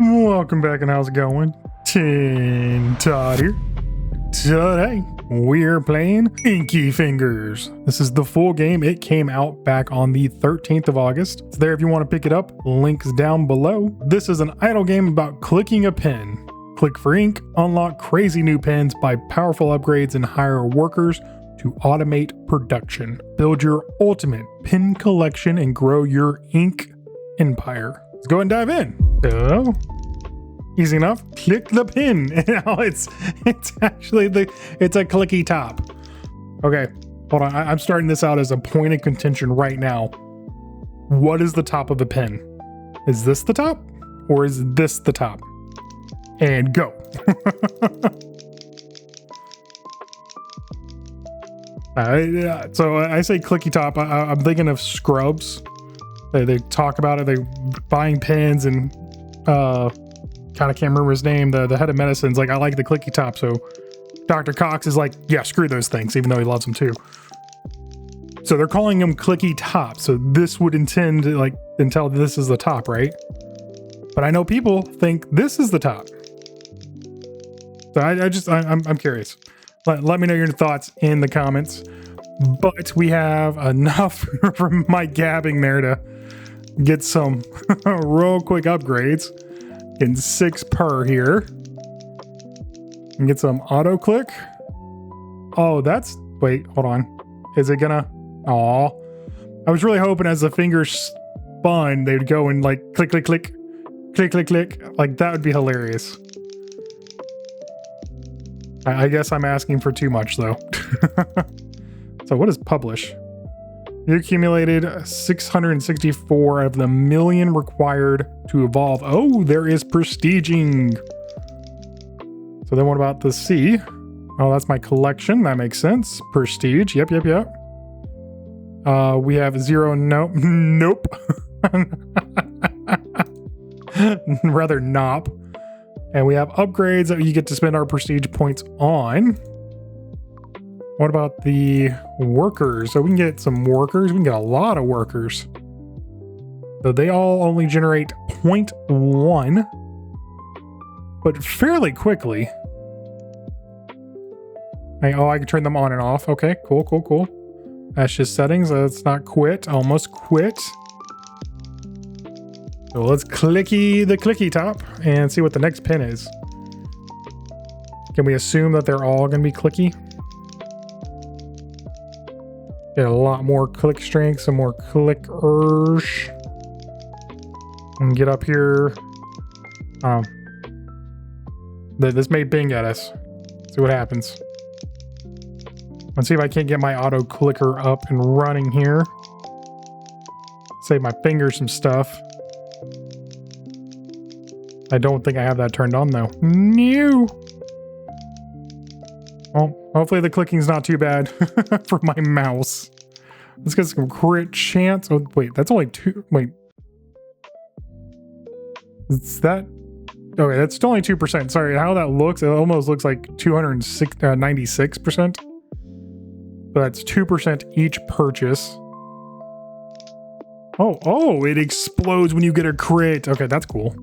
Welcome back, and how's it going? Tin Todd here. Today, we're playing Inky Fingers. This is the full game. It came out back on the 13th of August. It's there if you want to pick it up. Links down below. This is an idle game about clicking a pen. Click for ink, unlock crazy new pens, buy powerful upgrades, and hire workers to automate production. Build your ultimate pen collection and grow your ink empire. Let's go and dive in. So, easy enough. Click the pin. Now it's actually it's a clicky top. Okay, hold on. I'm starting this out as a point of contention right now. What is the top of the pen? Is this the top, or is this the top? And go. So I say clicky top. I'm thinking of Scrubs. They talk about it. They buying pens and God, I can't remember his name. The head of medicine's like, I like the clicky top. So Dr. Cox is like, yeah, screw those things, even though he loves them too. So they're calling them clicky top. So this would intend to like until this is the top, right? But I know people think this is the top. So I'm curious. Let me know your thoughts in the comments. But we have enough from my gabbing there to get some real quick upgrades. Getting 6 per here. And get some auto click. Oh, wait, hold on. Is it gonna? Aw. I was really hoping as the fingers spun, they'd go and like click, click, click, click, click, click. Like that would be hilarious. I guess I'm asking for too much though. So what is publish? You accumulated 664 of the million required to evolve. Oh, there is prestiging. So then what about the C? Oh, that's my collection. That makes sense. Prestige. Yep. We have 0. Nope. Rather nop. And we have upgrades that you get to spend our prestige points on. What about the workers? So we can get some workers. We can get a lot of workers. So they all only generate 0.1, but fairly quickly. I can turn them on and off. Okay, cool. That's just settings. Let's not quit. Almost quit. So let's clicky the clicky top and see what the next pin is. Can we assume that they're all going to be clicky? Get a lot more click strength, some more clickers. And get up here. This may bing at us. See what happens. Let's see if I can't get my auto clicker up and running here. Save my fingers some stuff. I don't think I have that turned on though. No. Well, hopefully the clicking's not too bad for my mouse. Let's get some crit chance. Oh, wait, that's only 2. Wait. Is that? Okay, that's still only 2%. Sorry, how that looks, it almost looks like 96%. But that's 2% each purchase. Oh, it explodes when you get a crit. Okay, that's cool.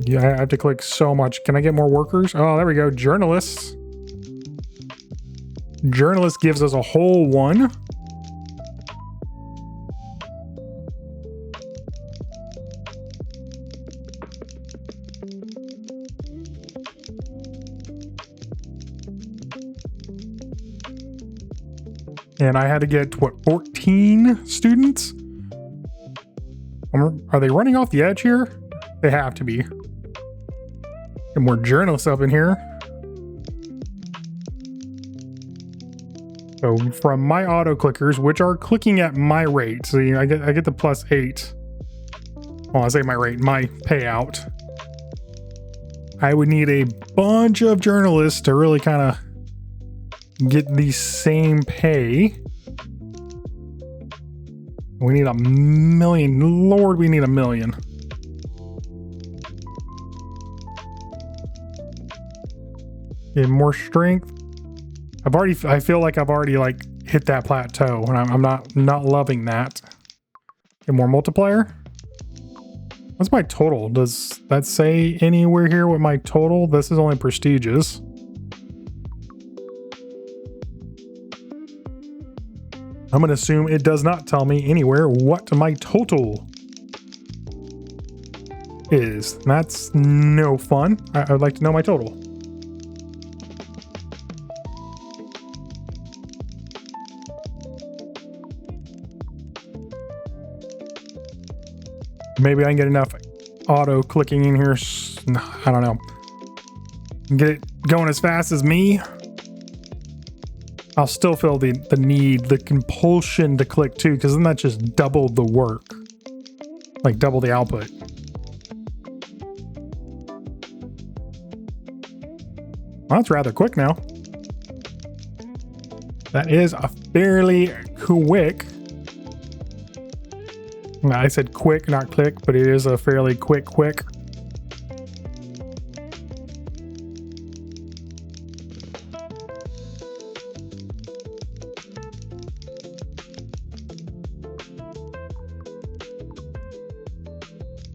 Yeah, I have to click so much. Can I get more workers? Oh, there we go. Journalists. Journalist gives us a whole 1. And I had to get, what, 14 students? Are they running off the edge here? They have to be. Get more journalists up in here. So from my auto clickers, which are clicking at my rate, so I get the +8. Well, I say my rate, my payout. I would need a bunch of journalists to really kind of get the same pay. We need 1 million. Lord, we need 1 million. Get more strength. I feel like I've already like hit that plateau, and I'm not loving that. Get more multiplier. What's my total? Does that say anywhere here what my total? This is only prestigious. I'm going to assume it does not tell me anywhere what my total is. That's no fun. I would like to know my total. Maybe I can get enough auto clicking in here. I don't know. Get it going as fast as me. I'll still feel the need, the compulsion to click too, because then that just doubled the work. Like double the output. Well, that's rather quick now. That is a fairly quick. I said quick, not click, but it is a fairly quick.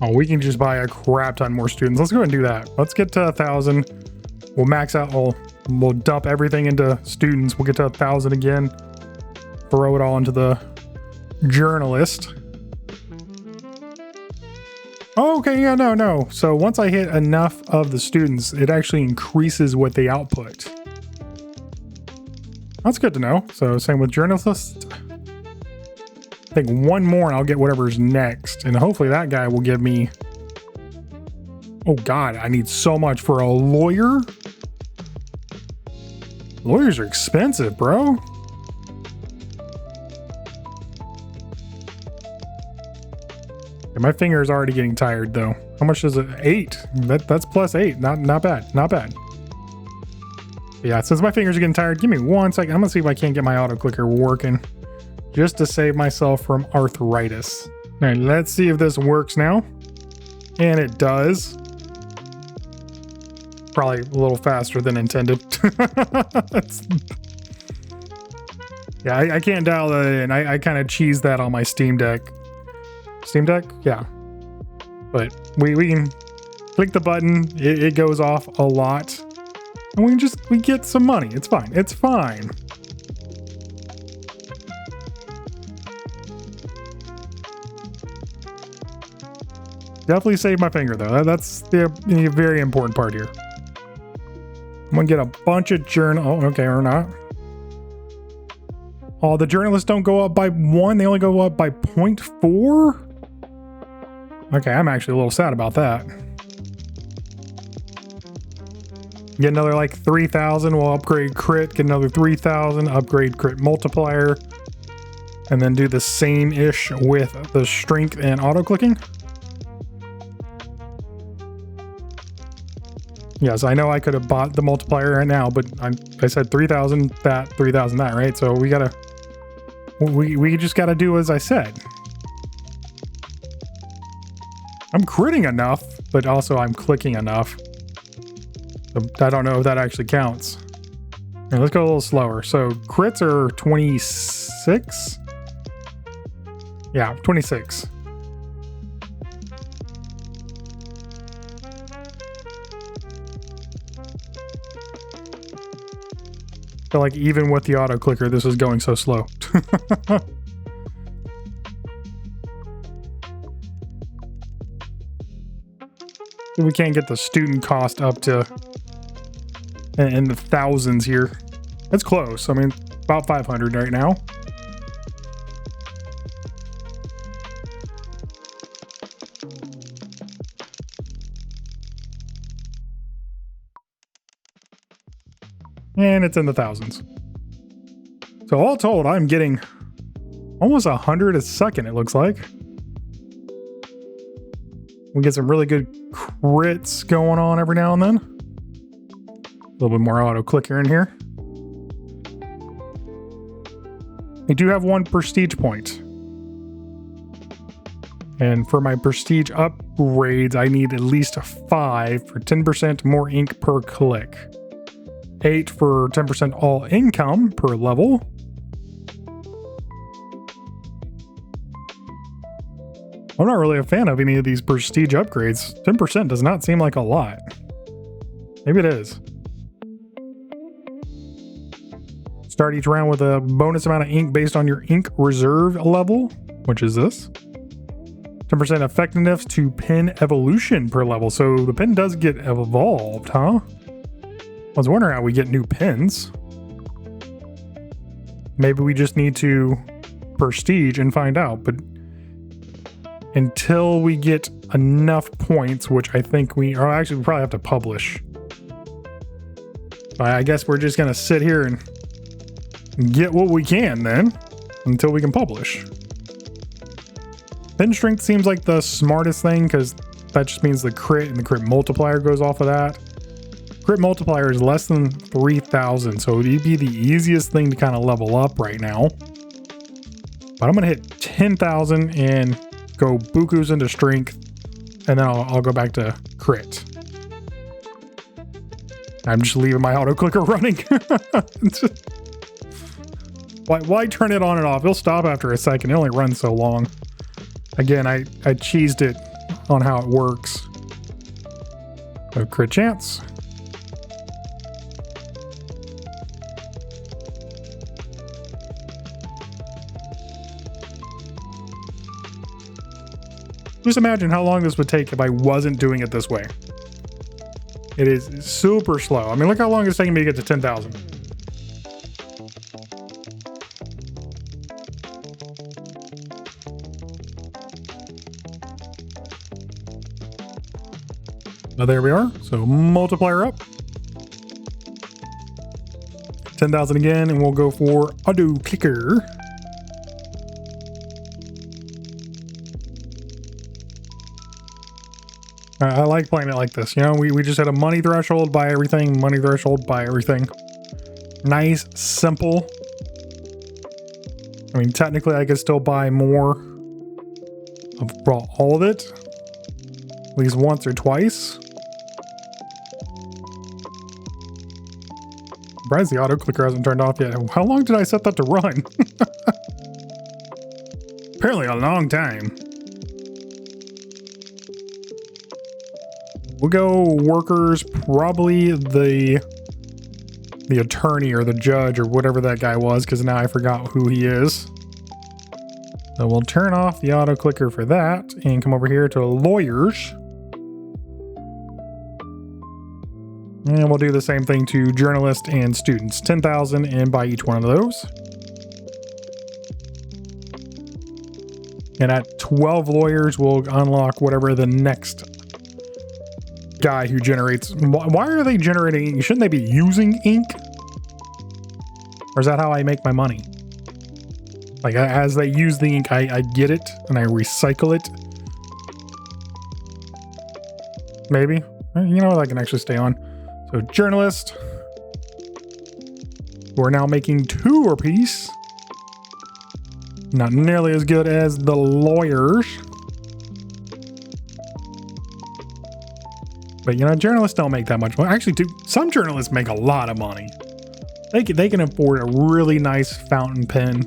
Oh, we can just buy a crap ton more students. Let's go ahead and do that. Let's get to 1,000. We'll max out. We'll dump everything into students. We'll get to 1,000 again. Throw it all into the journalist. Oh, okay, yeah, no. So once I hit enough of the students, it actually increases what they output. That's good to know. So same with journalist. I think one more and I'll get whatever's next. And hopefully that guy will give me... Oh God, I need so much for a lawyer. Lawyers are expensive, bro. Okay, my finger is already getting tired though. How much is it? 8. That's plus 8. Not bad. Not bad. Yeah, since my fingers are getting tired, give me 1 second. I'm gonna see if I can't get my auto clicker working, just to save myself from arthritis. All right, let's see if this works now. And it does. Probably a little faster than intended. Yeah, I can't dial that in. I kind of cheese that on my Steam Deck. Steam Deck? Yeah. But we can click the button. It goes off a lot. And we get some money. It's fine. It's fine. Definitely saved my finger though. That's the very important part here. I'm gonna get a bunch of journal. Oh, okay, or not. Oh, the journalists don't go up by 1. They only go up by 0.4. Okay, I'm actually a little sad about that. Get another like 3,000. We'll upgrade crit. Get another 3,000. Upgrade crit multiplier. And then do the same-ish with the strength and auto-clicking. Yes, I know I could have bought the multiplier right now, but I said 3,000 that, 3,000 that, right? So we just gotta do as I said. I'm critting enough, but also I'm clicking enough. So I don't know if that actually counts. Right, let's go a little slower. So crits are 26. Yeah, 26. So like even with the auto clicker, this is going so slow. We can't get the student cost up to in the thousands here. It's close. I mean, about 500 right now. And it's in the thousands. So all told, I'm getting almost 100 a second, it looks like. We get some really good crits going on every now and then. A little bit more auto clicker in here. I do have 1 prestige point. And for my prestige upgrades, I need at least 5 for 10% more ink per click. 8 for 10% all income per level. I'm not really a fan of any of these prestige upgrades. 10% does not seem like a lot. Maybe it is. Start each round with a bonus amount of ink based on your ink reserve level, which is this. 10% effectiveness to pen evolution per level. So the pen does get evolved, huh? I was wondering how we get new pens. Maybe we just need to prestige and find out, but until we get enough points, which I think we probably have to publish. I guess we're just gonna sit here and get what we can then until we can publish. Pen strength seems like the smartest thing because that just means the crit and the crit multiplier goes off of that. Crit multiplier is less than 3,000, so it'd be the easiest thing to kind of level up right now. But I'm gonna hit 10,000 and go bukus into strength, and then I'll go back to crit. I'm just leaving my auto clicker running. Why turn it on and off? It'll stop after a second. It only runs so long. Again, I cheesed it on how it works. So crit chance. Just imagine how long this would take if I wasn't doing it this way. It is super slow. I mean, look how long it's taking me to get to 10,000. But there we are. So multiplier up. 10,000 again, and we'll go for auto clicker. I like playing it like this. You know, we just had a money threshold, buy everything, money threshold, buy everything. Nice, simple. I mean, technically I could still buy more of all of it. At least once or twice. Surprised the auto clicker hasn't turned off yet. How long did I set that to run? Apparently a long time. We'll go workers, probably the attorney or the judge or whatever that guy was, because now I forgot who he is. So we'll turn off the auto clicker for that and come over here to lawyers. And we'll do the same thing to journalists and students. 10,000 and buy each one of those. And at 12 lawyers, we'll unlock whatever the next guy who generates. Why are they generating? Shouldn't they be using ink? Or is that how I make my money? Like, as they use the ink, I get it and I recycle it. Maybe. You know what? I can actually stay on. So journalist. We're now making 2 apiece. Not nearly as good as the lawyers. But you know, journalists don't make that much money. Actually, some journalists make a lot of money. They can afford a really nice fountain pen.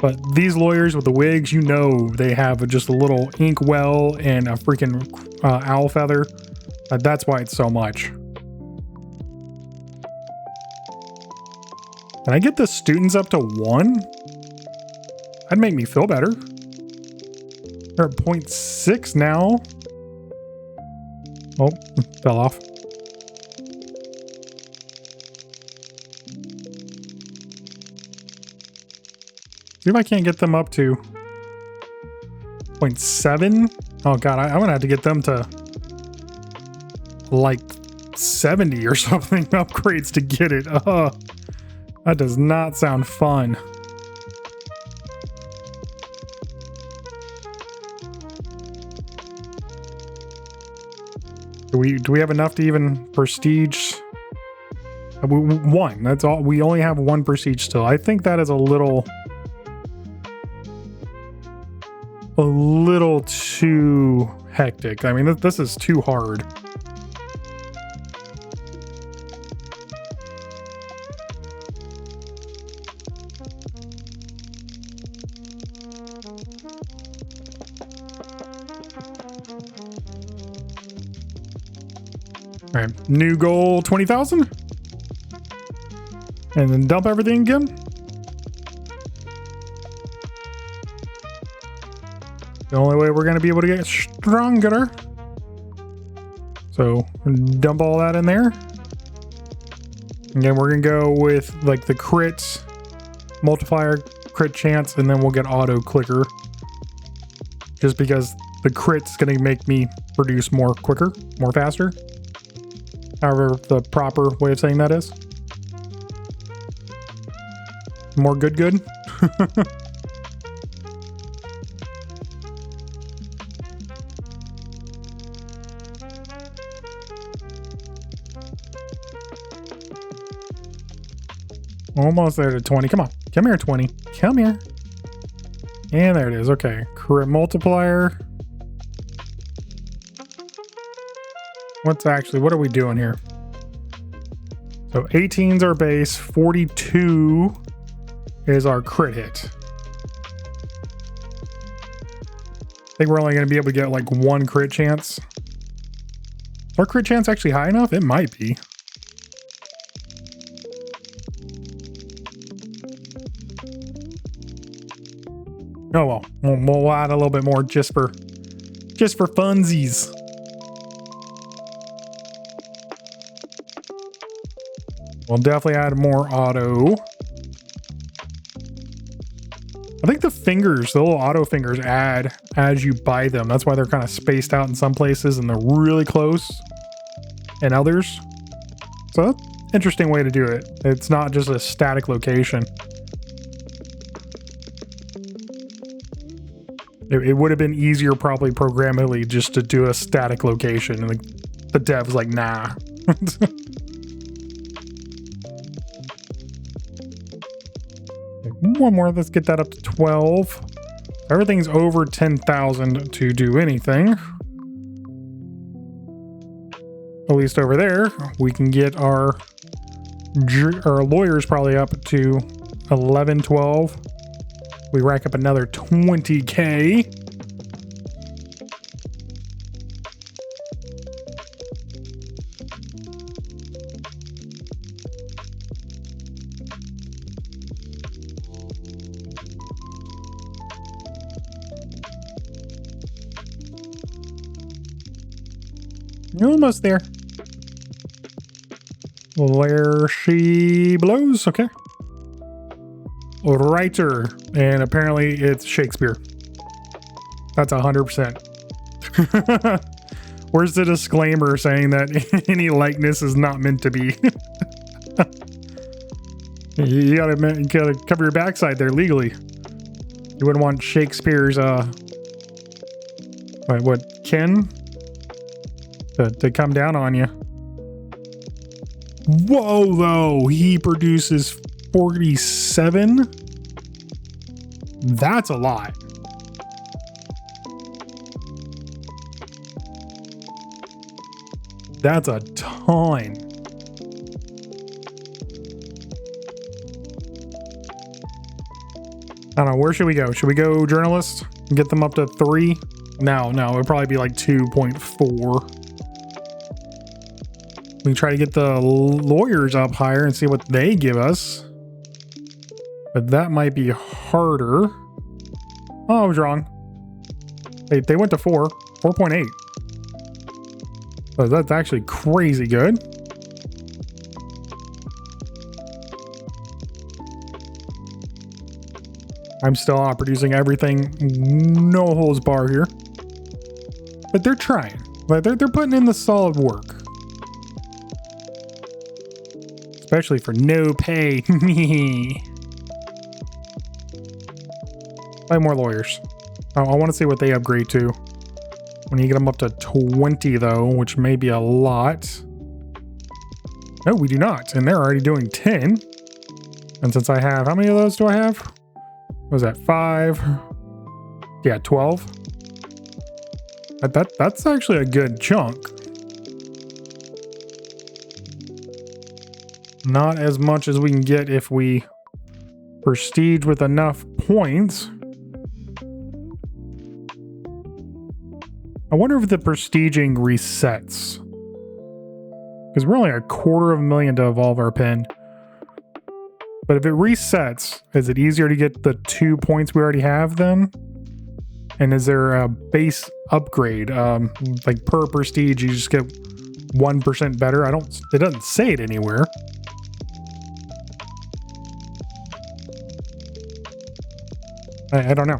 But these lawyers with the wigs, you know, they have just a little ink well and a freaking owl feather. That's why it's so much. Can I get the students up to 1? That'd make me feel better. They're at 0.6 now. Oh, fell off. See if I can't get them up to 0.7. Oh god, I'm gonna have to get them to like 70 or something upgrades to get it. That does not sound fun. Do we have enough to even prestige? 1. That's all. We only have 1 prestige still. I think that is a little too hectic. I mean, this is too hard. All right, new goal 20,000. And then dump everything again. The only way we're going to be able to get stronger. So dump all that in there. And then we're going to go with like the crits, multiplier, crit chance, and then we'll get auto clicker. Just because the crit's going to make me produce more quicker, more faster. However, the proper way of saying that is. More good. Almost there to 20. Come on. Come here, 20. Come here. And there it is. Okay. Crit multiplier. What are we doing here? So 18's our base. 42 is our crit hit. I think we're only going to be able to get like one crit chance. Is our crit chance actually high enough? It might be. Oh well, we'll add a little bit more just for funsies. We'll definitely add more auto. I think the fingers, the little auto fingers add as you buy them. That's why they're kind of spaced out in some places and they're really close in others. So that's an interesting way to do it. It's not just a static location. It would have been easier probably programmatically just to do a static location, and the dev was like, nah. One more, let's get that up to 12. Everything's over 10,000 to do anything. At least over there, we can get our lawyers probably up to 11, 12. We rack up another 20K. You're almost there. There she blows. Okay. Writer, and apparently it's Shakespeare. That's 100%. Where's the disclaimer saying that any likeness is not meant to be? you gotta cover your backside there legally. You wouldn't want Shakespeare's Ken to come down on you. Whoa, though, he produces 47. That's a lot. That's a ton. I don't know, where should we go? Should we go journalists and get them up to 3? No, it'd probably be like 2.4. We can try to get the lawyers up higher and see what they give us. But that might be harder. Oh, I was wrong. They went to 4.8. So that's actually crazy good. I'm still not producing everything. No holds bar here. But they're trying. But they're putting in the solid work. Especially for no pay. 5 more lawyers. I want to see what they upgrade to. When you get them up to 20 though, which may be a lot. No, we do not. And they're already doing 10. And since I have, how many of those do I have? What was that, 5? Yeah, 12. That's actually a good chunk. Not as much as we can get if we prestige with enough points. I wonder if the prestiging resets. because we're only a $250,000 to evolve our pin. But if it resets, is it easier to get the 2 points we already have then? And is there a base upgrade? Like per prestige, you just get 1% better? It doesn't say it anywhere. I don't know.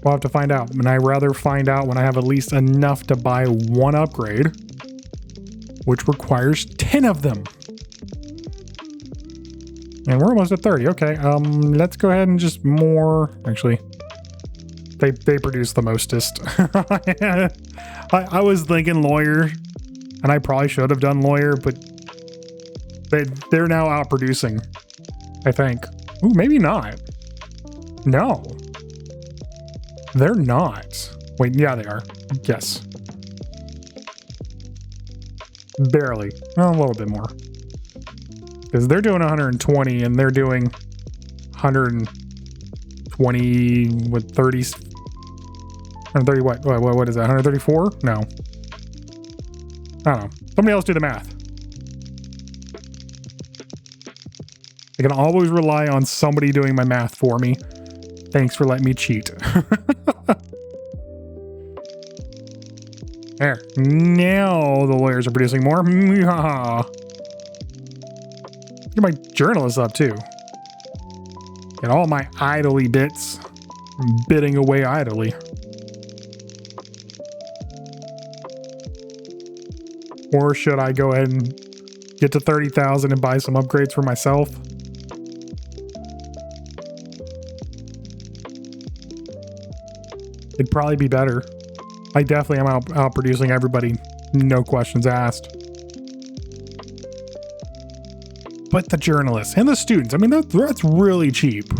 We'll have to find out. And I'd rather find out when I have at least enough to buy one upgrade, which requires 10 of them. And we're almost at 30. Okay, let's go ahead and just more. Actually, they produce the mostest. I was thinking lawyer, and I probably should have done lawyer, but they're now outproducing, I think. Ooh, maybe not. No. They're not. Wait, yeah, they are. Yes. Barely. Well, a little bit more. Because they're doing 120 and they're doing 120 with 30. 130 what? What is that? 134? No. I don't know. Somebody else do the math. I can always rely on somebody doing my math for me. Thanks for letting me cheat. There. Now the lawyers are producing more. Get my journalists up too. Get all my idly bits bidding away idly. Or should I go ahead and get to 30,000 and buy some upgrades for myself? It'd probably be better. I definitely am out producing everybody, no questions asked. But the journalists and the students, I mean, that's really cheap.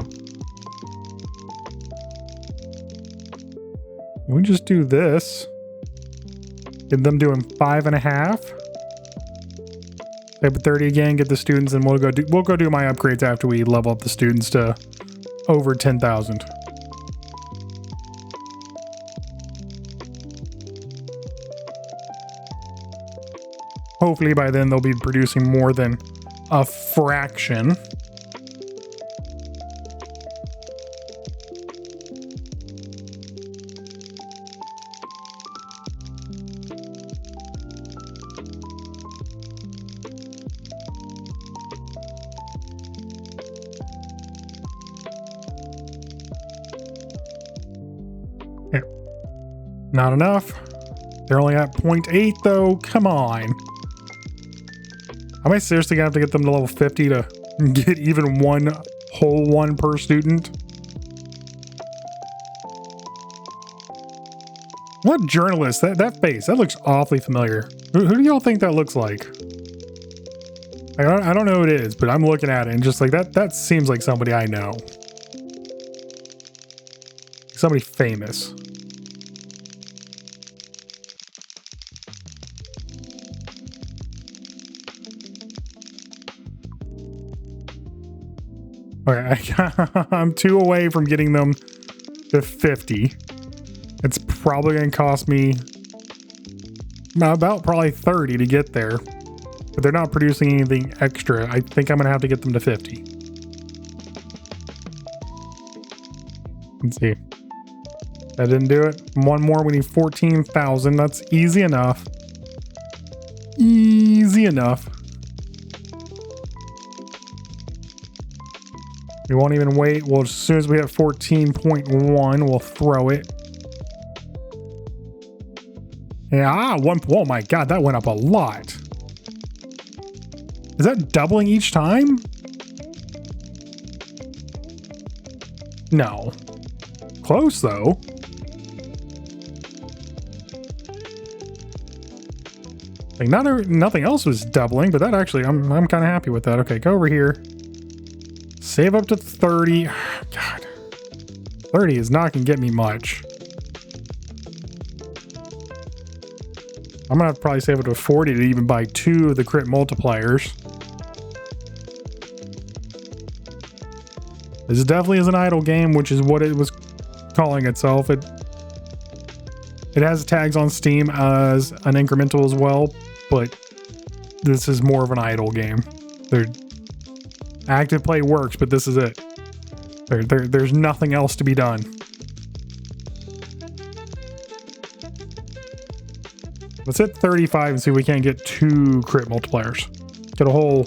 We just do this. Get them doing 5.5. Type of 30 again, get the students, and we'll go do my upgrades after we level up the students to over 10,000. Hopefully by then they'll be producing more than a fraction. Here. Not enough. They're only at 0.8 though. Come on. Am I seriously gonna have to get them to level 50 to get even one whole one per student? What journalist? That face, that looks awfully familiar. Who do y'all think that looks like? I don't know who it is, but I'm looking at it and just like that seems like somebody I know. Somebody famous. Okay, I'm 2 away from getting them to 50. It's probably going to cost me about probably 30 to get there. But they're not producing anything extra. I think I'm going to have to get them to 50. Let's see. That didn't do it. One more, we need 14,000. That's easy enough. Easy enough. We won't even wait. Well, as soon as we have 14.1, we'll throw it. Yeah, oh my god, that went up a lot. Is that doubling each time? No. Close though. Like nothing else was doubling, but that actually, I'm kind of happy with that. Okay, go over here. Save up to 30. God. 30 is not going to get me much. I'm going to have to probably save up to 40 to even buy 2 of the crit multipliers. This definitely is an idle game, which is what it was calling itself. It has tags on Steam as an incremental as well, but this is more of an idle game. Active play works, but this is it. There's nothing else to be done. Let's hit 35 and see if we can't get 2 crit multipliers. Get a whole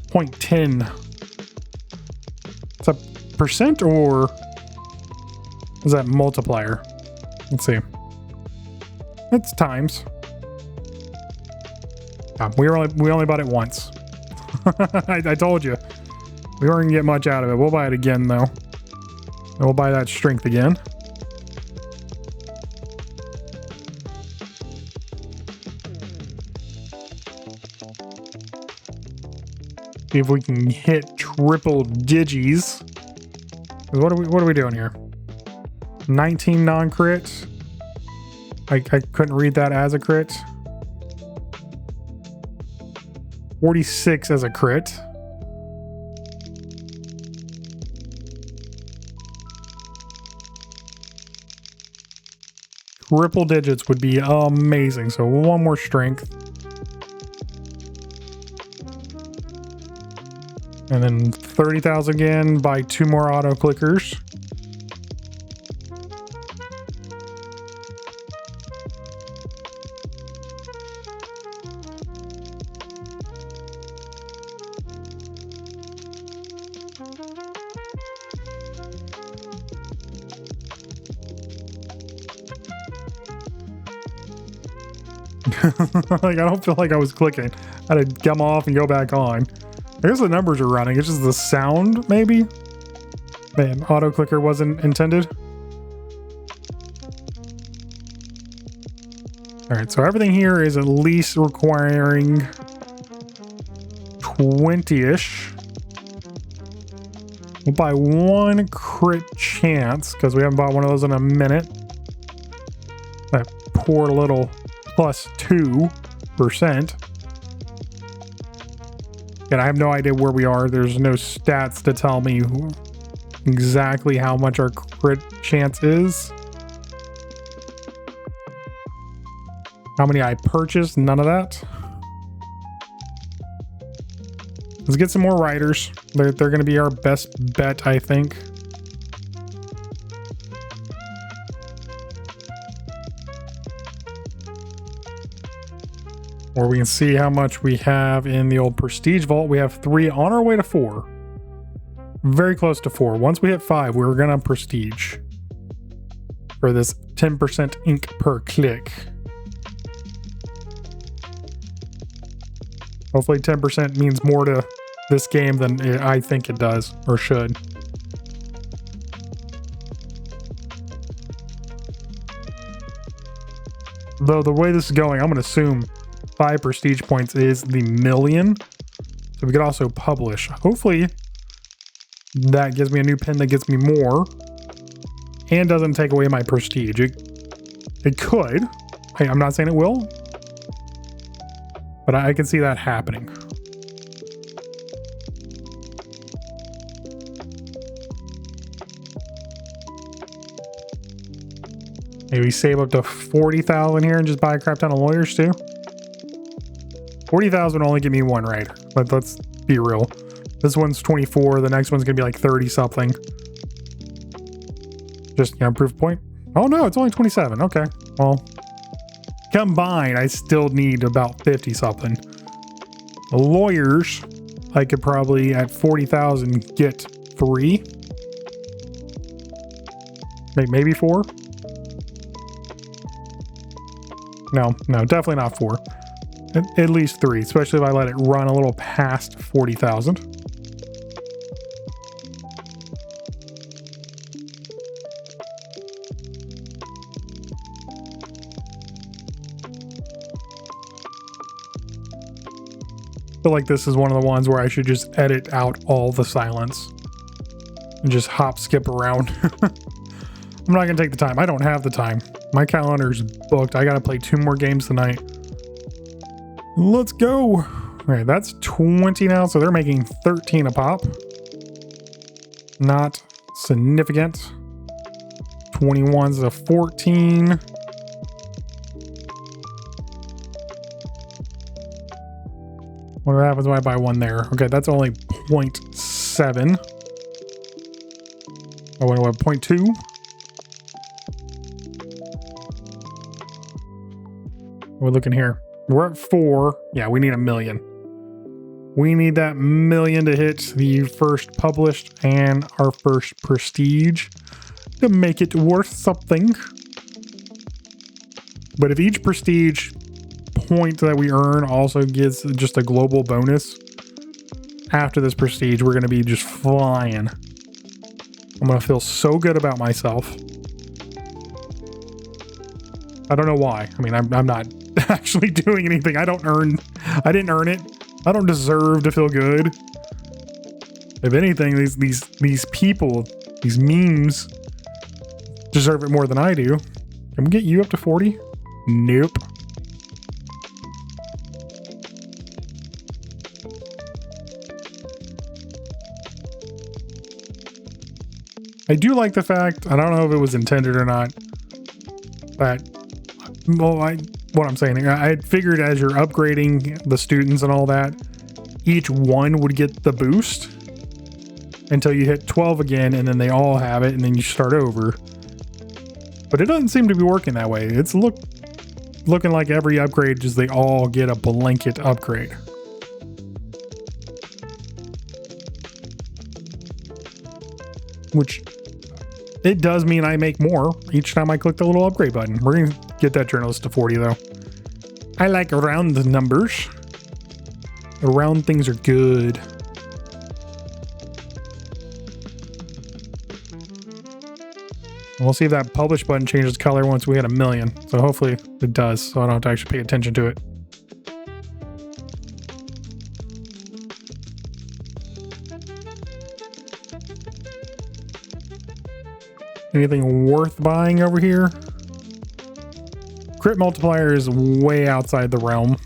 0.10. Is that percent or is that multiplier? Let's see. It's times. We only bought it once. I told you. We weren't gonna get much out of it. We'll buy it again though. And we'll buy that strength again. See if we can hit triple digis. What are we doing here? 19 non-crit. I couldn't read that as a crit. 46 as a crit. Triple digits would be amazing. So one more strength. And then 30,000 again, buy 2 more auto clickers. Like, I don't feel like I was clicking. I had to come off and go back on. I guess the numbers are running. It's just the sound, maybe? Man, auto clicker wasn't intended. Alright, so everything here is at least requiring 20-ish. We'll buy 1 crit chance, because we haven't bought one of those in a minute. That poor little plus 2%. And I have no idea where we are. There's no stats to tell me exactly how much our crit chance is. How many I purchased? None of that. Let's get some more riders. They're going to be our best bet, I think. Or we can see how much we have in the old prestige vault. We have 3 on our way to 4. Very close to 4. Once we hit 5, we're gonna prestige for this 10% ink per click. Hopefully 10% means more to this game than I think it does or should. Though the way this is going, I'm gonna assume 5 prestige points is the million. So we could also publish. Hopefully that gives me a new pin that gets me more and doesn't take away my prestige. It could. Hey, I'm not saying it will, but I can see that happening. Maybe save up to 40,000 here and just buy a crap ton of lawyers too. 40,000 would only give me 1 rider, but let's be real. This one's 24. The next one's gonna be like 30 something. Just, you know, proof point. Oh no, it's only 27. Okay, well, combined, I still need about 50 something. The lawyers, I could probably at 40,000 get 3, maybe 4. No, definitely not 4. At least 3, especially if I let it run a little past 40,000. I feel like this is one of the ones where I should just edit out all the silence and just hop skip around. I'm not gonna take the time. I don't have the time. My calendar's booked. I gotta play 2 more games tonight. Let's go. All right, that's 20 now, so they're making 13 a pop. Not significant. 21's a 14. What happens when I buy one there? Okay, that's only 0.7. Oh, what, 0.2? We're looking here. We're at 4. Yeah, we need 1 million. We need that 1 million to hit the first published and our first prestige to make it worth something. But if each prestige point that we earn also gets just a global bonus, after this prestige, we're going to be just flying. I'm going to feel so good about myself. I don't know why. I mean, I'm not actually doing anything. I didn't earn it. I don't deserve to feel good. If anything, these people, these memes deserve it more than I do. Can we get you up to 40? Nope. I do like the fact, I don't know if it was intended or not, but, well, what I'm saying here, I had figured as you're upgrading the students and all that, each one would get the boost until you hit 12 again, and then they all have it, and then you start over. But it doesn't seem to be working that way. It's looking like every upgrade, just they all get a blanket upgrade. Which, it does mean I make more each time I click the little upgrade button. We're going to get that journalist to 40 though. I like round numbers. The round things are good. We'll see if that publish button changes color once we hit 1 million. So hopefully it does, so I don't have to actually pay attention to it. Anything worth buying over here? Crit multiplier is way outside the realm.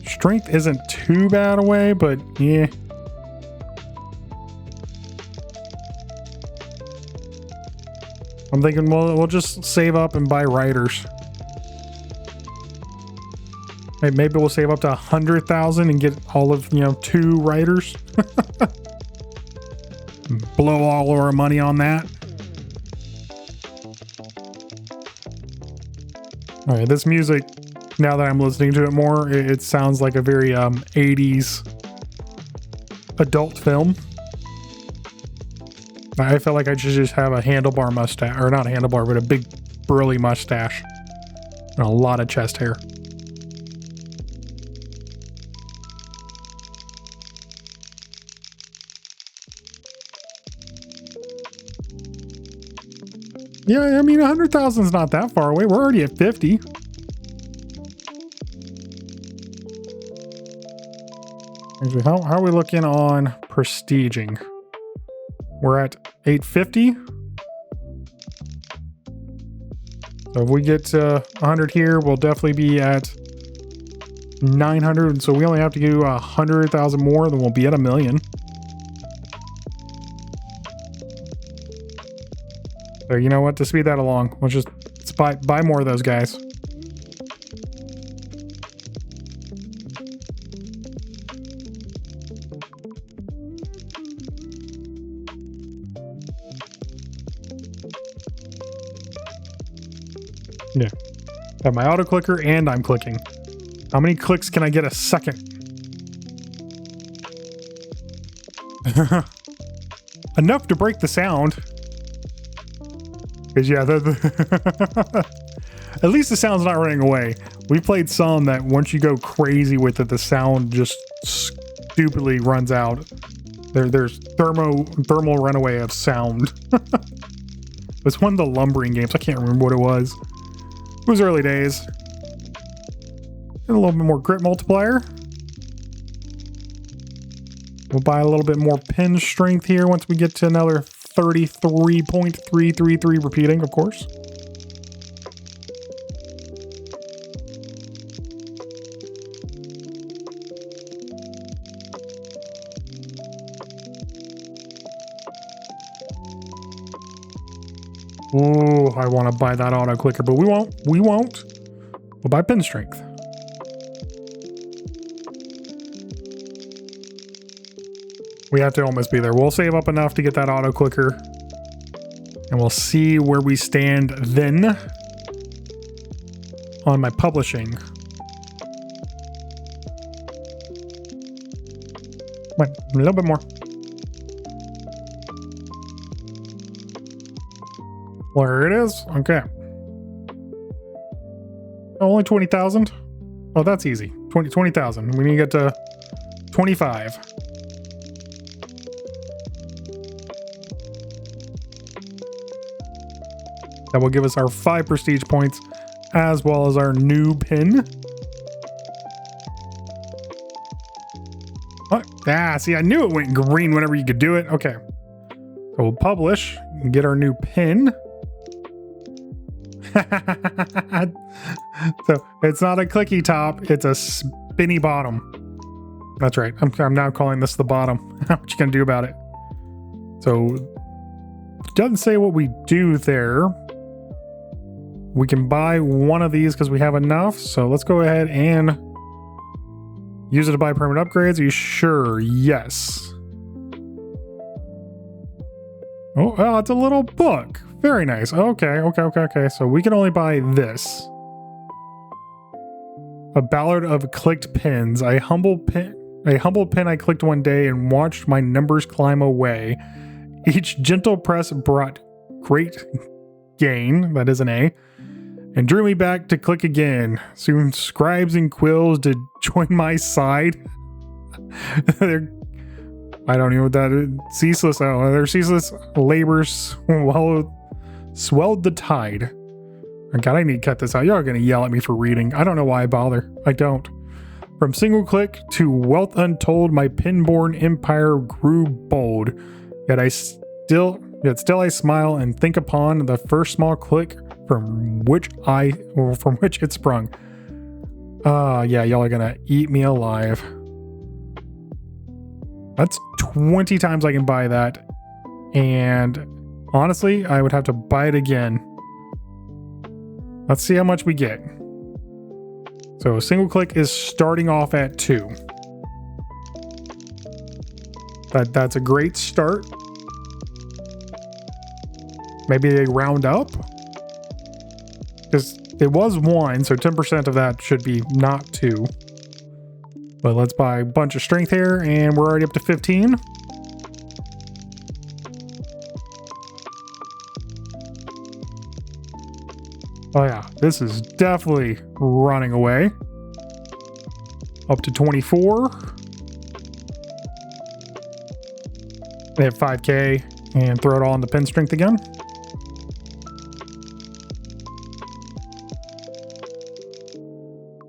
Strength isn't too bad away, but yeah. I'm thinking we'll just save up and buy riders. Hey, maybe we'll save up to 100,000 and get all of, 2 riders. Blow all our money on that. All right, this music, now that I'm listening to it more, it sounds like a very 80s adult film. I felt like I should just have a handlebar mustache, or not a handlebar, but a big burly mustache and a lot of chest hair. Yeah, I mean, 100,000 is not that far away. We're already at 50. Actually, how are we looking on prestiging? We're at 850. So if we get to 100 here, we'll definitely be at 900. So we only have to do 100,000 more, then we'll be at 1 million. So you know what? To speed that along, let's buy more of those guys. Yeah. Have my auto clicker and I'm clicking. How many clicks can I get a second? Enough to break the sound. Because yeah, at least the sound's not running away. We played some that once you go crazy with it, the sound just stupidly runs out. There's thermal runaway of sound. It was one of the lumbering games. I can't remember what it was. It was early days. And a little bit more grit multiplier. We'll buy a little bit more pin strength here once we get to another 33.333 repeating, of course. Oh, I want to buy that auto clicker, but we won't. We'll buy pin strength. We have to almost be there. We'll save up enough to get that auto clicker. And we'll see where we stand then on my publishing. Wait, a little bit more. There it is. Okay. Oh, only 20,000? Oh, that's easy. 20,000. We need to get to 25. That will give us our 5 prestige points as well as our new pin. What? Ah, see, I knew it went green whenever you could do it. Okay. So we'll publish and get our new pin. So it's not a clicky top, it's a spinny bottom. That's right. I'm now calling this the bottom. What you gonna do about it? So it doesn't say what we do there. We can buy one of these because we have enough. So let's go ahead and use it to buy permanent upgrades. Are you sure? Yes. Oh, well, it's a little book. Very nice. Okay. So we can only buy this. A ballad of clicked pins. A humble pin I clicked one day and watched my numbers climb away. Each gentle press brought great gain, that is an A, and drew me back to click again. Soon scribes and quills did join my side. I don't know what that is. Ceaseless. Oh, their ceaseless labors swelled the tide. Oh God, I need to cut this out. Y'all are going to yell at me for reading. I don't know why I bother. I don't. From single click to wealth untold, my pin-born empire grew bold. Yet still I smile and think upon the first small click from which it sprung. Yeah, y'all are going to eat me alive. That's 20 times I can buy that. And honestly, I would have to buy it again. Let's see how much we get. So a single click is starting off at 2. That's a great start. Maybe they round up. Because it was 1, so 10% of that should be not 2. But let's buy a bunch of strength here, and we're already up to 15. Oh yeah, this is definitely running away. Up to 24. They have 5k, and throw it all into pin strength again.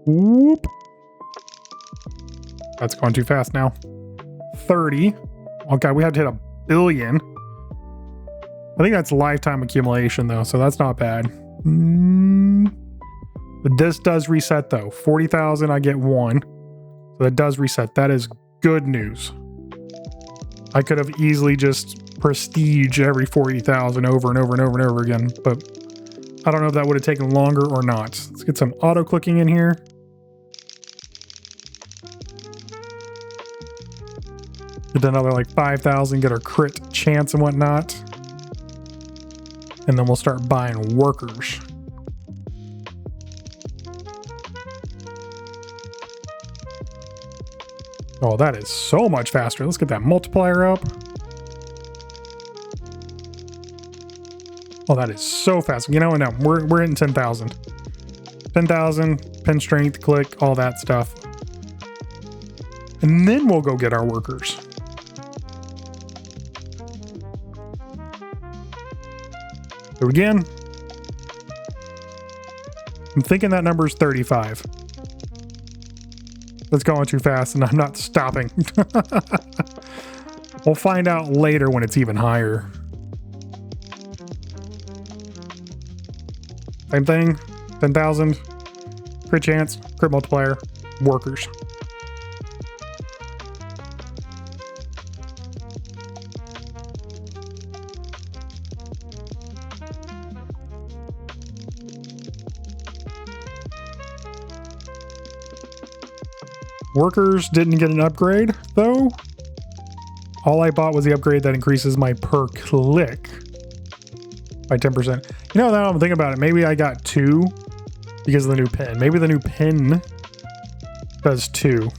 Whoop. That's going too fast now. 30. Okay, we have to hit 1 billion. I think that's lifetime accumulation though, so that's not bad. But this does reset though. 40,000, I get 1. So that does reset. That is good news. I could have easily just prestige every 40,000 over and over and over and over again, but I don't know if that would have taken longer or not. Let's get some auto clicking in here. Get another like 5,000, get our crit chance and whatnot. And then we'll start buying workers. Oh, that is so much faster. Let's get that multiplier up. Oh, that is so fast. You know, no, we're hitting 10,000. 10,000, pin strength, click, all that stuff. And then we'll go get our workers. So again, I'm thinking that number is 35. It's going too fast and I'm not stopping. We'll find out later when it's even higher. Same thing, 10,000, crit chance, crit multiplier, workers. Workers didn't get an upgrade, though. All I bought was the upgrade that increases my per click by 10%. You know, now I'm thinking about it. Maybe I got 2 because of the new pin. Maybe the new pin does 2.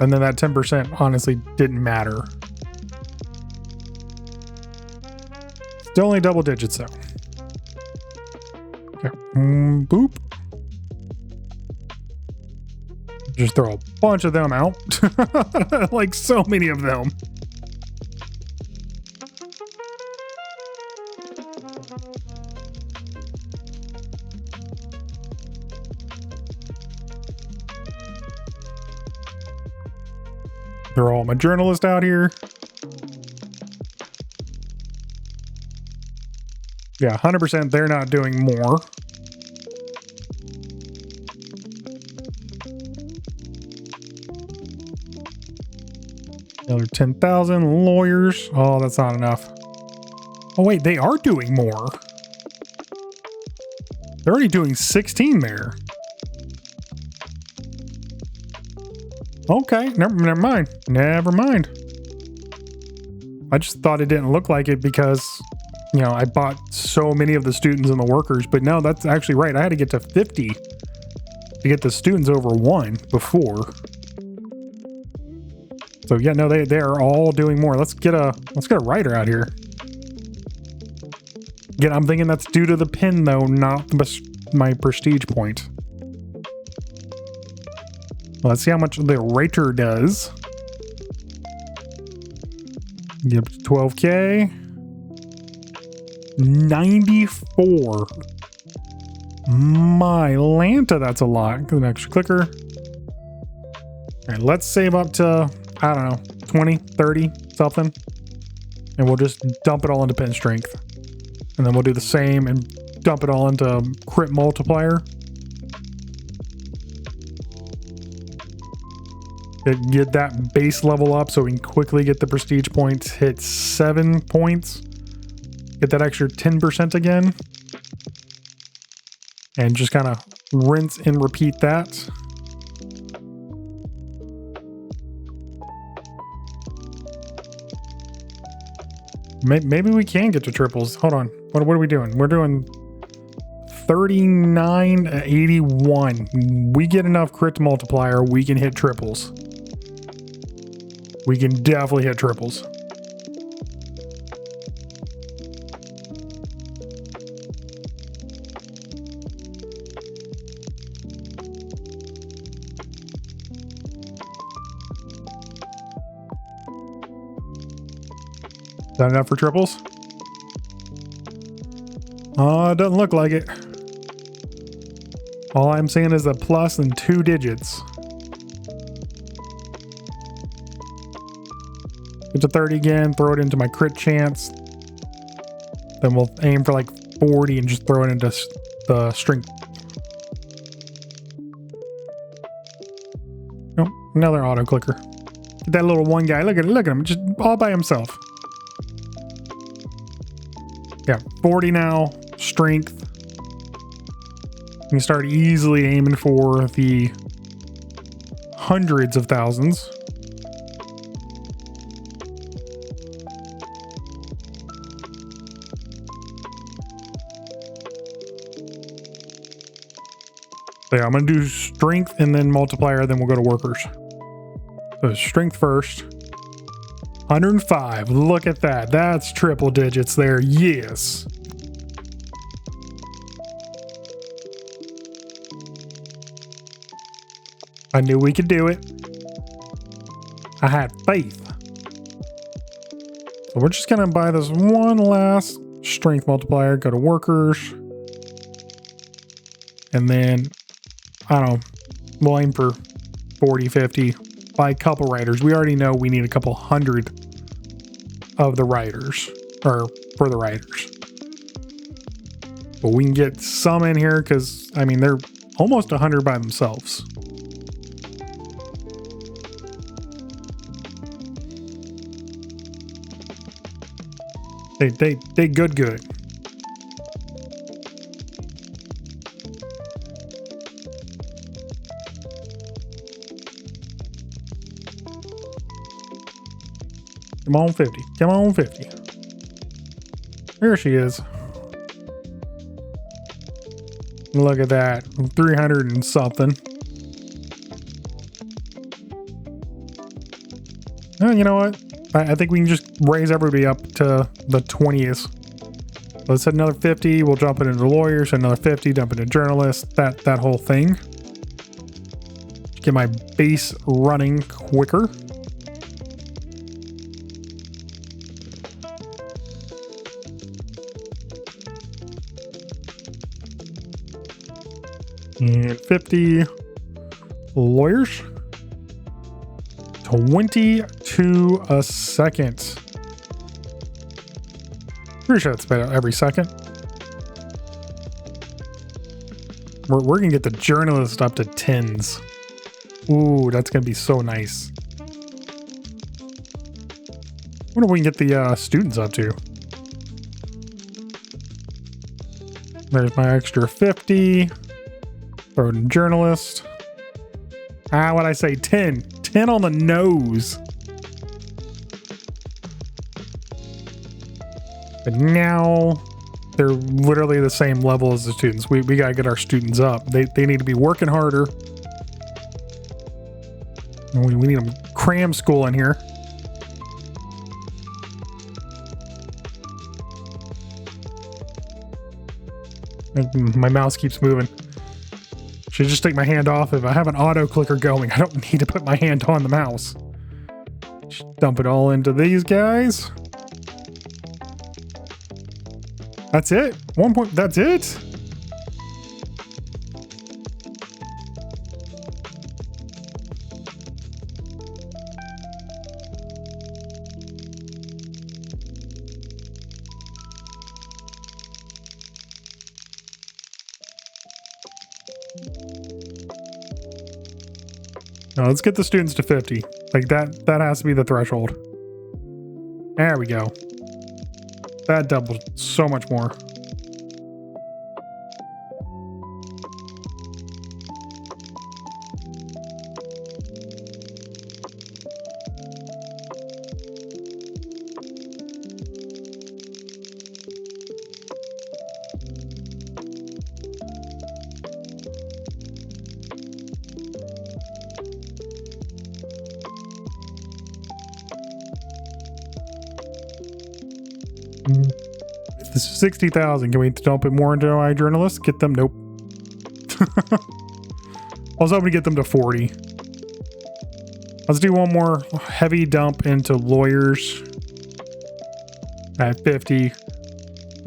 And then that 10% honestly didn't matter. Still only double digits though. Okay. Boop. Just throw a bunch of them out. Like so many of them. Throw all my journalists out here. Yeah, 100% they're not doing more. Another 10,000 lawyers. Oh, that's not enough. Oh, wait, they are doing more. They're already doing 16 there. Okay, never mind. Never mind. I just thought it didn't look like it because, you know, I bought so many of the students and the workers, but no, that's actually right. I had to get to 50 to get the students over 1 before. So yeah, no, they are all doing more. Let's get a writer out here. Again, I'm thinking that's due to the pin though, not my prestige point. Let's see how much the writer does. Get up to 12K. 94. My Lanta, that's a lot. Get an extra clicker. All right, let's save up to, I don't know, 20, 30, something. And we'll just dump it all into pin strength. And then we'll do the same and dump it all into crit multiplier. Get that base level up so we can quickly get the prestige points, hit 7 points. Get that extra 10% again. And just kind of rinse and repeat that. Maybe we can get to triples. Hold on. What are we doing? We're doing 39, 81. We get enough crit multiplier, we can hit triples. We can definitely hit triples. Is that enough for triples? It doesn't look like it. All I'm seeing is a plus and 2 digits. Get to 30 again, throw it into my crit chance. Then we'll aim for like 40 and just throw it into the strength. Nope, another auto clicker. Get that little one guy. Look at him, just all by himself. Yeah, 40 now, strength. You can start easily aiming for the hundreds of thousands. So yeah, I'm going to do strength and then multiplier, then we'll go to workers. So strength first. 105. Look at that. That's triple digits there. Yes. I knew we could do it. I had faith. So we're just going to buy this one last strength multiplier, go to workers. And then, I don't know, we'll aim for 40, 50. Buy a couple writers. We already know we need a couple hundred of the writers, or for the writers. But we can get some in here because, I mean, they're almost 100 by themselves. They good. Come on, 50. Come on, 50. There she is. Look at that. 300 and something. Oh, you know what? I think we can just raise everybody up to the 20s. Let's hit another 50. We'll jump it into lawyers. Another 50. Dump it into journalists. That whole thing. Get my base running quicker. And 50 lawyers. 22 a second. Pretty sure it's about every second. We're gonna get the journalist up to 10s. Ooh, that's gonna be so nice. What if we can get the students up to? There's my extra 50. Throw it in journalist. What'd I say? 10. 10 on the nose. But now they're literally the same level as the students. We gotta get our students up. They need to be working harder. We need them cram school in here. My mouse keeps moving. Should just take my hand off. If I have an auto clicker going, I don't need to put my hand on the mouse. Just dump it all into these guys. That's it. 1 point. That's it. Now let's get the students to 50. Like that has to be the threshold. There we go. That doubled so much more. If this is 60,000, can we dump it more into my journalists? Get them? Nope. I was hoping to get them to 40. Let's do one more heavy dump into lawyers at 50. And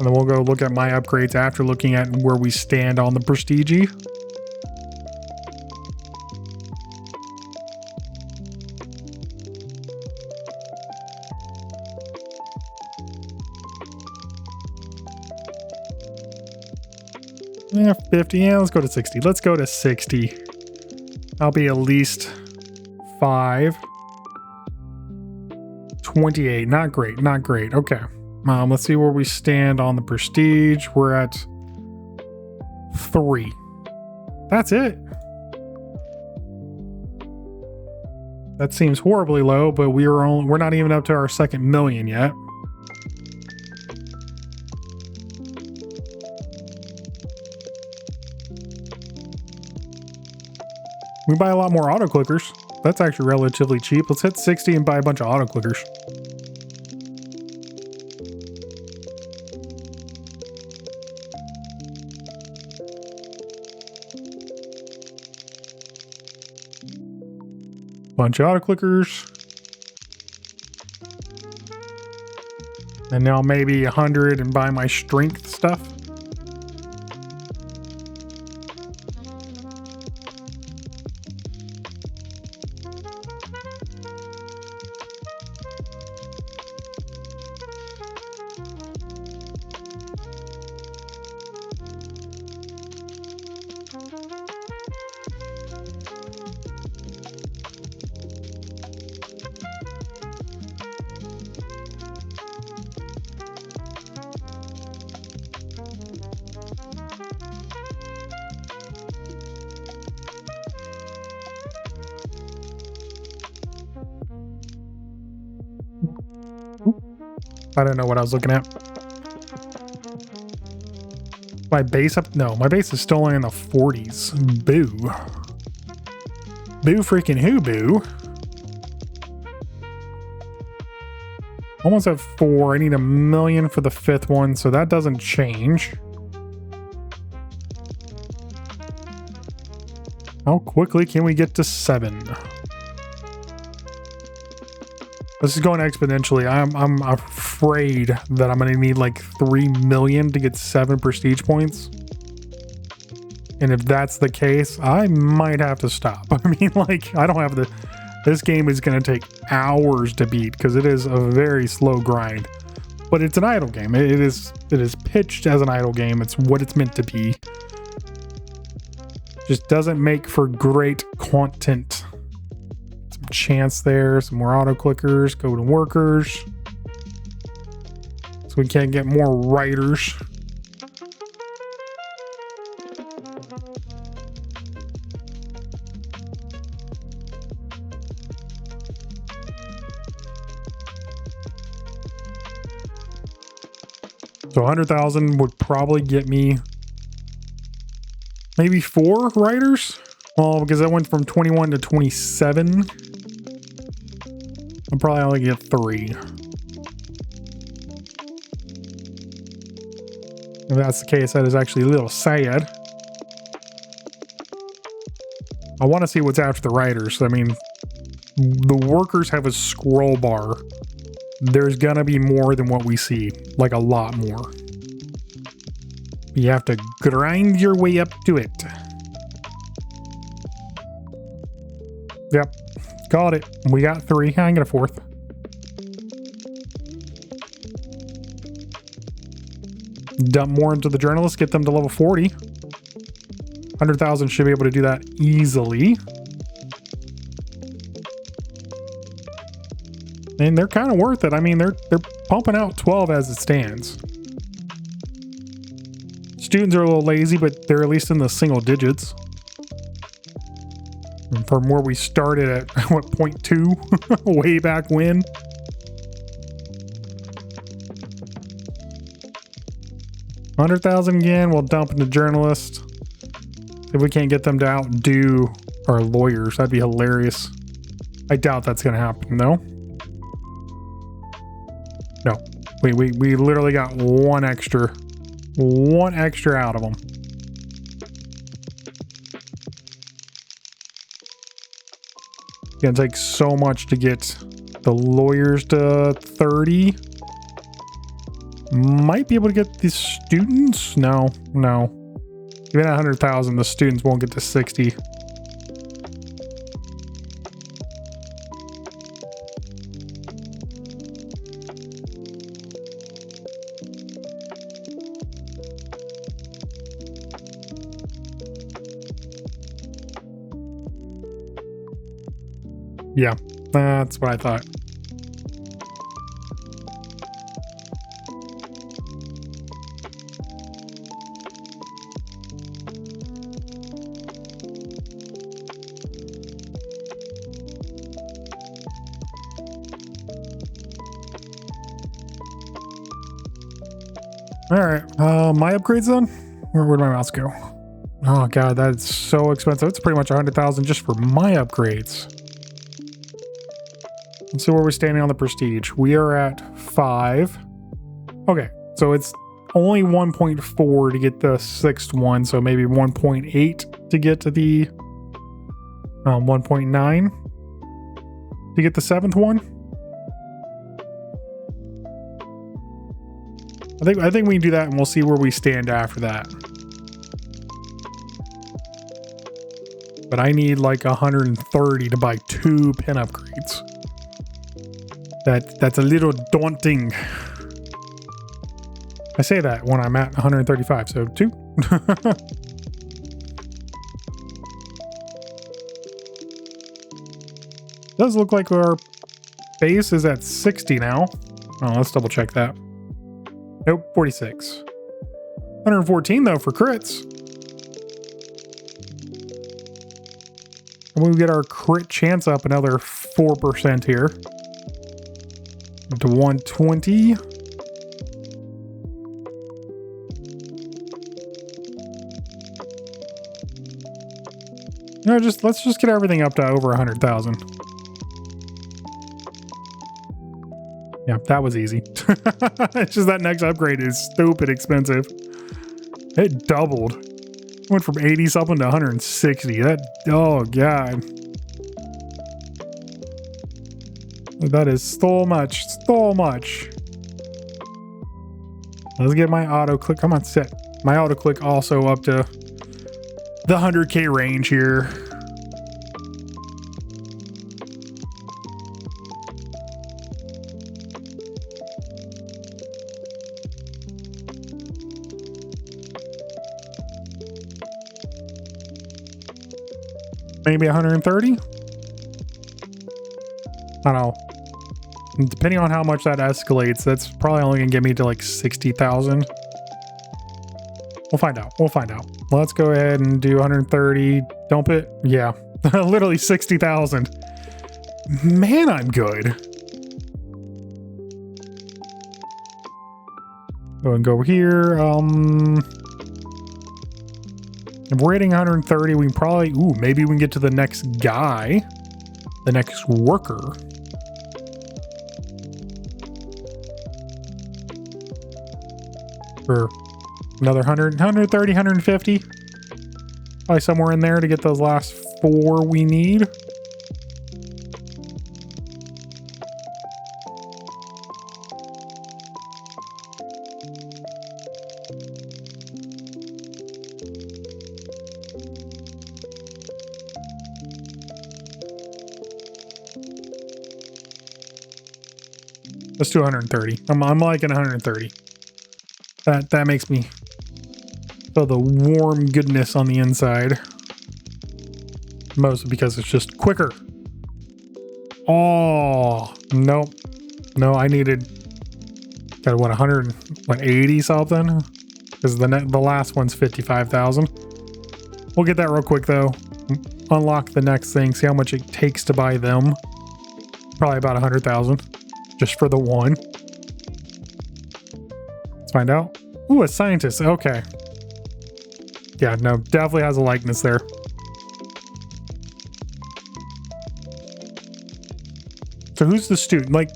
then we'll go look at my upgrades after looking at where we stand on the prestige. Yeah, 50. Yeah, let's go to 60. Let's go to 60. I'll be at least 5. 28. Not great. Not great. Okay. Let's see where we stand on the prestige. We're at 3. That's it. That seems horribly low, but we're not even up to our second million yet. We buy a lot more auto clickers. That's actually relatively cheap. Let's hit 60 and buy a bunch of auto clickers. Bunch of auto clickers. And now maybe 100 and buy my strength stuff. I don't know what I was looking at. My base up? No, my base is still only in the 40s. Boo. Boo freaking who, boo? Almost at 4. I need 1 million for the 5th one, so that doesn't change. How quickly can we get to 7? This is going exponentially. I'm afraid that I'm going to need like 3 million to get 7 prestige points. And if that's the case, I might have to stop. I mean, like, I don't have the... This game is going to take hours to beat because it is a very slow grind. But it's an idle game. It is pitched as an idle game. It's what it's meant to be. Just doesn't make for great content. Some chance there, some more auto clickers, go to workers. So we can't get more writers. So 100,000 would probably get me maybe 4 writers. Well, because I went from 21 to 27. I'll probably only get 3. If that's the case, that is actually a little sad. I want to see what's after the writers. I mean, the workers have a scroll bar. There's gonna be more than what we see, like a lot more. You have to grind your way up to it. Yep, got it. We got 3. I can get a 4th. Dump more into the journalists, get them to level 40. 100,000 should be able to do that easily. And they're kind of worth it. I mean, they're pumping out 12 as it stands. Students are a little lazy, but they're at least in the single digits. And from where we started at, what, 0.2? Way back when. $100,000 again, we'll dump into journalists. If we can't get them to outdo our lawyers, that'd be hilarious. I doubt that's going to happen, though. No, we literally got one extra out of them. It's gonna take so much to get the lawyers to 30. Might be able to get the students. No. Even at 100,000, the students won't get to 60. Yeah, that's what I thought. All right, my upgrades then? Where'd my mouse go? Oh god, that's so expensive. It's pretty much 100,000 just for my upgrades. Let's see where we're standing on the prestige. We are at 5. Okay, so it's only 1.4 to get the 6th one, so maybe 1.8 to get to the 1.9 to get the 7th one. I think we can do that, and we'll see where we stand after that. But I need like 130 to buy 2 pen upgrades. That's a little daunting. I say that when I'm at 135, so 2. Does look like our base is at 60 now. Oh, let's double check that. Nope, 46. 114 though for crits. And we get our crit chance up another 4% here. To 120. You know, let's just get everything up to over 100,000. Yeah, that was easy. It's just that next upgrade is stupid expensive. It doubled. Went from 80 something to 160. Oh god. That is so much. So much. Let's get my auto click. Come on, sit. My auto click also up to the 100K range here. Maybe 130? I don't know. Depending on how much that escalates, that's probably only gonna get me to like 60,000. We'll find out. We'll find out. Let's go ahead and do 130. Dump it. Yeah. Literally 60,000. Man, I'm good. Go and go over here. If we're hitting 130, we can probably... Ooh, maybe we can get to the next guy. The next worker. For another 100, 130, 150. Probably somewhere in there to get those last 4 we need. Let's do 130. I'm liking 130. That makes me feel the warm goodness on the inside. Mostly because it's just quicker. Oh, nope. No, I needed, got what, 180 something? Because the last one's 55,000. We'll get that real quick though. Unlock the next thing, see how much it takes to buy them. Probably about 100,000. Just for the one. Let's find out. Ooh, a scientist. Okay. Yeah, no, definitely has a likeness there. So who's the student? Like,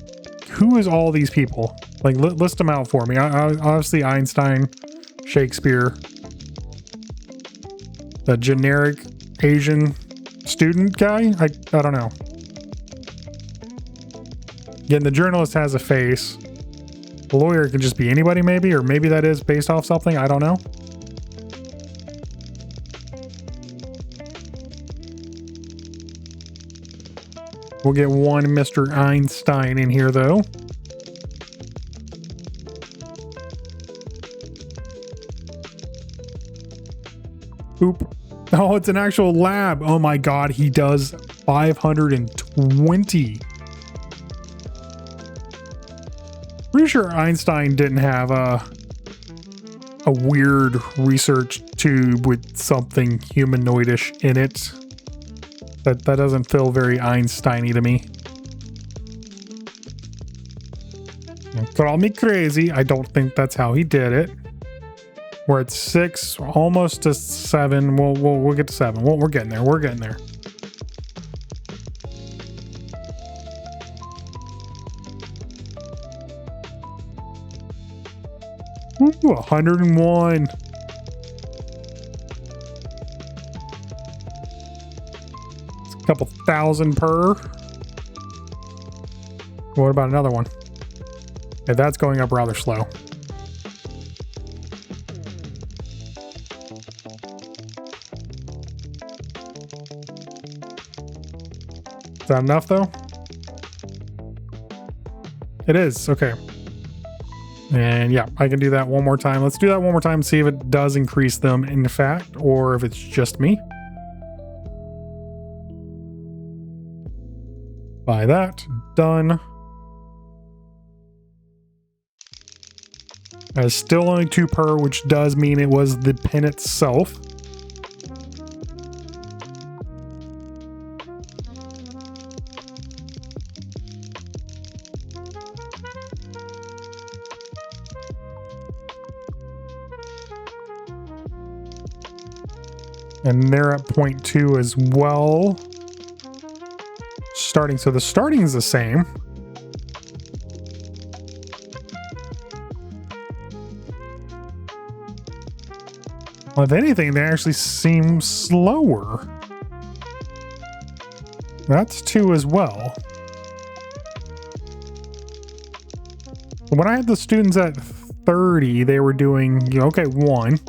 who is all these people? Like, list them out for me. Obviously Einstein, Shakespeare, the generic Asian student guy. I don't know. Again, the journalist has a face. The lawyer can just be anybody, maybe, or maybe that is based off something. I don't know. We'll get one Mr. Einstein in here, though. Oop. Oh, it's an actual lab. Oh my god, he does 520. Pretty sure Einstein didn't have a weird research tube with something humanoidish in it. That doesn't feel very Einstein-y to me. Call me crazy. I don't think that's how he did it. We're at 6, almost to 7. We'll get to 7. We're getting there. We're getting there. Ooh, 101. It's a couple thousand per. What about another one? Yeah, that's going up rather slow. Is that enough though? It is, okay. And yeah, I can do that one more time. Let's do that one more time and see if it does increase them in fact, or if it's just me. Buy that, done. It's still only 2 per, which does mean it was the pin itself. And they're at 0.2 as well. Starting, so the starting is the same. Well, if anything, they actually seem slower. That's 2 as well. When I had the students at 30, they were doing, you know, okay, 1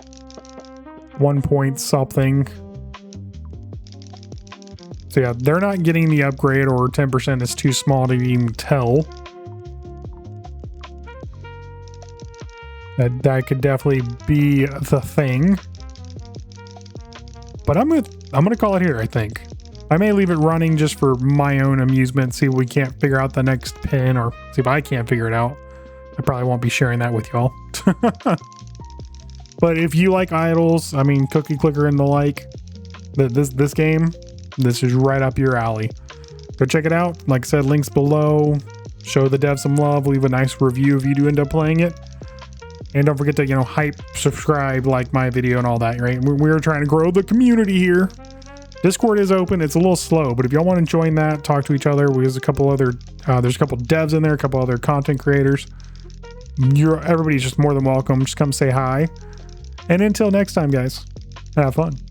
point something. So yeah, they're not getting the upgrade, or 10% is too small to even tell. That could definitely be the thing. But I'm gonna call it here, I think. I may leave it running just for my own amusement, see if we can't figure out the next pin, or see if I can't figure it out. I probably won't be sharing that with y'all. But if you like idols, I mean, Cookie Clicker and the like, this game, this is right up your alley. Go check it out. Like I said, links below. Show the dev some love. Leave a nice review if you do end up playing it. And don't forget to, you know, hype, subscribe, like my video and all that, right? We're trying to grow the community here. Discord is open. It's a little slow, but if y'all want to join that, talk to each other. There's a couple other, there's a couple devs in there, a couple other content creators. Everybody's just more than welcome. Just come say hi. And until next time, guys, have fun.